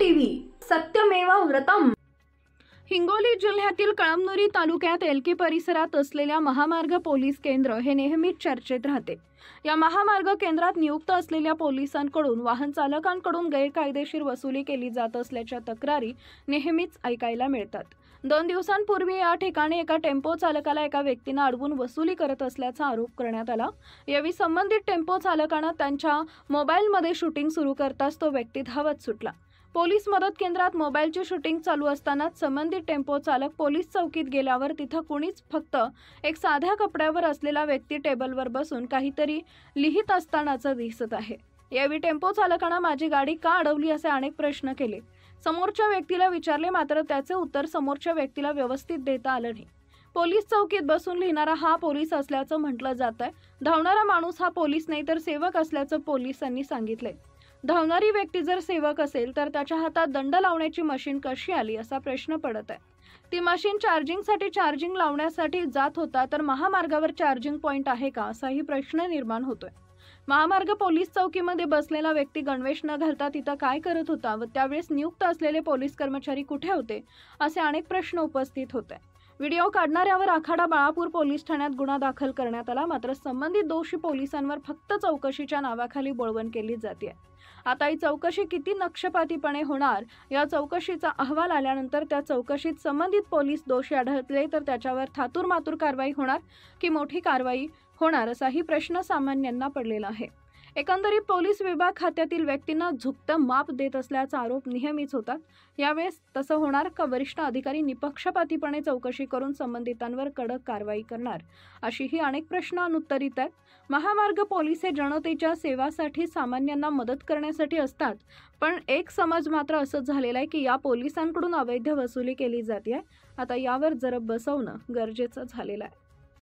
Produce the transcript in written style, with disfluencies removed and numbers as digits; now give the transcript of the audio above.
TV सत्यमेव व्रतम। हिंगोली जिल्ह्यातील कळमनुरी तालुक्यात LK परिसरात असलेल्या महामार्ग पोलीस केंद्र हे नेहमीच चर्चेत राहते। या महामार्ग केंद्रात नियुक्त असलेल्या पोलिसांकडून वाहन चालकांकडून गैरकायदेशीर वसुली केली जात असल्याच्या तक्रारी नेहमीच ऐकायला मिळतात। 2 दिवसांपूर्वी या ठिकाणी एका टेम्पो चालकाला एका व्यक्तीने अडवून वसुली करत असल्याचा आरोप करण्यात आला। यावेळी संबंधित टेम्पो चालकाने त्यांच्या मोबाईलमध्ये शूटिंग सुरू करताच तो व्यक्ती धावत सुटला। पोलीस मदत केंद्रात मोबाईलची शूटिंग चालू असतानाच संबंधित टेम्पो चालक पोलीस चौकीत गेल्यावर तिथं कुणीच फक्त एक साध्या कपड्यावर असलेला व्यक्ती टेबलवर बसून काहीतरी लिहित असतानाचं दिसत आहे। यावेळी टेम्पो चालकाने माझी गाडी का अडवली असे अनेक प्रश्न केले। समोरच्या व्यक्तीला विचारले, मात्र त्याचे उत्तर समोरच्या व्यक्तीला व्यवस्थित देता आलं नाही। पोलीस चौकीत बसून लिहिणारा हा पोलीस असल्याचं म्हटलं जात आहे। धावणारा माणूस हा पोलीस नाही तर सेवक असल्याचं पोलिसांनी सांगितलंय। धावणारी व्यक्ती जर सेवक असेल तर त्याच्या हातात दंड लावण्याची मशीन कशी आली असा प्रश्न पडत आहे। ती मशीन चार्जिंग लावण्यासाठी जात होता तर महामार्गावर चार्जिंग पॉइंट आहे का असाही प्रश्न निर्माण होतोय। महामार्ग पोलीस चौकीमध्ये बसलेला व्यक्ती गणवेश न घालता तिथं काय करत होता व त्यावेळेस नियुक्त असलेले पोलीस कर्मचारी कुठे होते असे अनेक प्रश्न उपस्थित होते। व्हिडिओ काढणाऱ्यावर आखाडा बाळापूर पोलीस ठाण्यात गुन्हा दाखल करण्यात आला, मात्र संबंधित दोषी पोलिसांवर फक्त चौकशीच्या नावाखाली बोळवण केली जाते। आता ही चौकशी किती निष्पक्षपातीपणे होणार, या चौकशीचा अहवाल आल्यानंतर त्या चौकशीत संबंधित पोलीस दोषी आढळले तर त्याच्यावर थातूरमातूर कारवाई होणार की मोठी कारवाई होणार असाही प्रश्न सामान्यांना पडलेला आहे। एकंदरीत पोलीस विभाग खात्यातील व्यक्तींना झुकतं माप देत असल्याचा आरोप नेहमीच होतात। यावेळेस तसं होणार का वरिष्ठ अधिकारी निपक्षपातीपणे चौकशी करून संबंधितांवर कडक कारवाई करणार अशीही अनेक प्रश्न अनुत्तरित आहेत। महामार्ग पोलीस हे जनतेच्या सेवासाठी सामान्यांना मदत करण्यासाठी असतात, पण एक समज मात्र असं झालेला आहे की या पोलिसांकडून अवैध वसुली केली जाते। आता यावर जरा बसवणं गरजेचं झालेलं आहे।